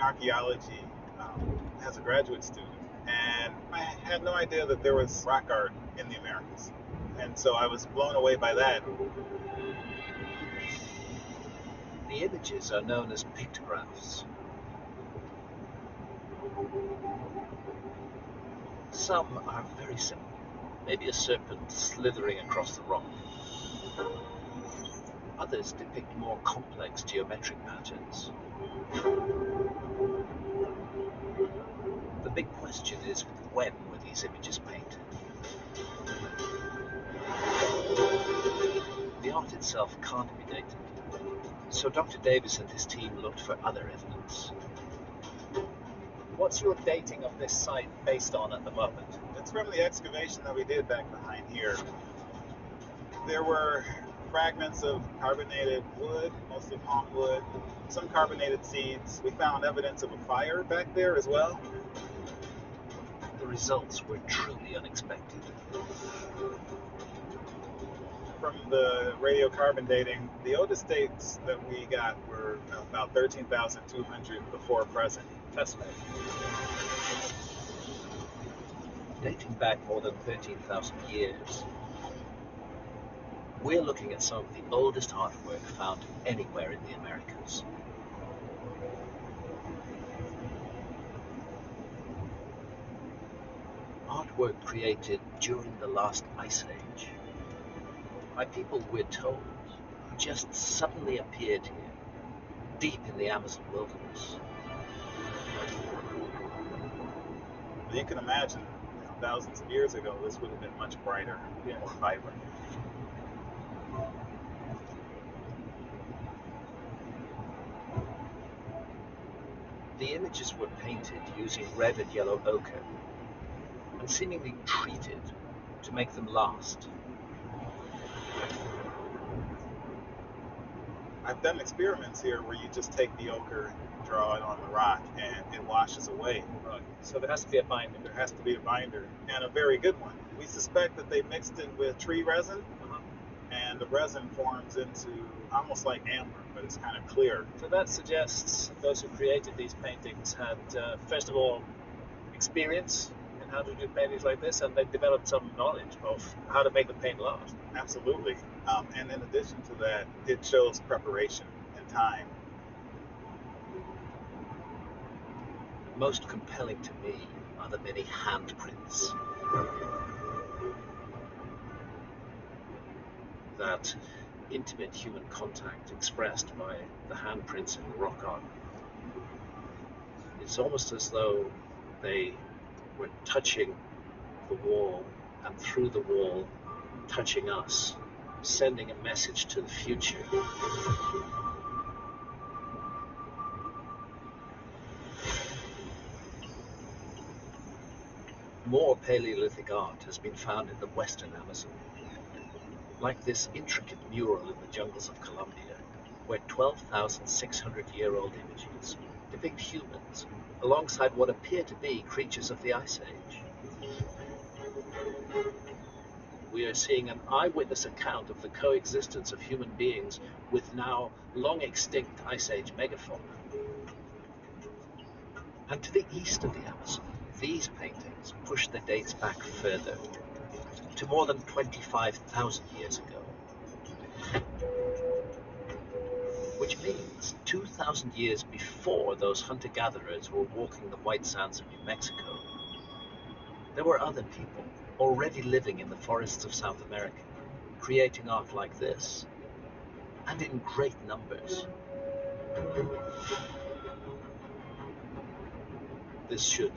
archaeology as a graduate student, and I had no idea that there was rock art in the Americas. And so I was blown away by that. The images are known as pictographs. Some are very simple, maybe a serpent slithering across the rock. Others depict more complex geometric patterns. The big question is, when were these images painted? The art itself can't be dated, so Dr. Davis and his team looked for other evidence. What's your dating of this site based on at the moment? It's from the excavation that we did back behind here. There were fragments of carbonated wood, mostly palm wood, some carbonated seeds. We found evidence of a fire back there as well. The results were truly unexpected. From the radiocarbon dating, the oldest dates that we got were about 13,200 before present. Fascinating. Dating back more than 13,000 years. We're looking at some of the oldest artwork found anywhere in the Americas. Artwork created during the last ice age by people, we're told, who just suddenly appeared here, deep in the Amazon wilderness. You can imagine, thousands of years ago, this would have been much brighter, more vibrant. The images were painted using red and yellow ochre and seemingly treated to make them last. I've done experiments here where you just take the ochre and draw it on the rock and it washes away. Right. So there has to be a binder. There has to be a binder, and a very good one. We suspect that they mixed it with tree resin, and the resin forms into almost like amber, but it's kind of clear. So that suggests those who created these paintings had, first of all, experience in how to do paintings like this, and they developed some knowledge of how to make the paint last. Absolutely. And in addition to that, it shows preparation and time. Most compelling to me are the many handprints. That intimate human contact expressed by the handprints in the rock art. It's almost as though they were touching the wall, and through the wall touching us, sending a message to the future. More Paleolithic art has been found in the western Amazon, like this intricate mural in the jungles of Colombia, where 12,600-year-old images depict humans alongside what appear to be creatures of the Ice Age. We are seeing an eyewitness account of the coexistence of human beings with now long extinct Ice Age megafauna. And to the east of the Amazon, these paintings push the dates back further, to more than 25,000 years ago. Which means 2,000 years before those hunter-gatherers were walking the white sands of New Mexico, there were other people already living in the forests of South America, creating art like this, and in great numbers. This should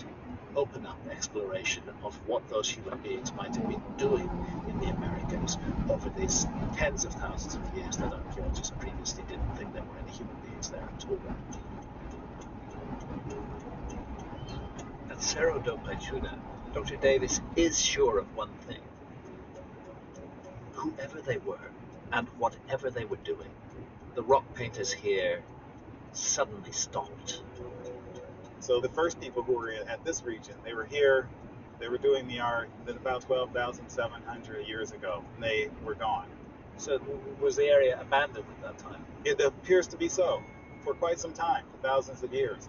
open up exploration of what those human beings might have been doing in the Americas over these tens of thousands of years that archaeologists previously didn't think there were any human beings there at all. At Cerro do Pachuna, Dr. Davis is sure of one thing. Whoever they were, and whatever they were doing, the rock painters here suddenly stopped. So the first people who were at this region, they were here, they were doing the art, then about 12,700 years ago, and they were gone. So was the area abandoned at that time? It appears to be so, for quite some time, for thousands of years.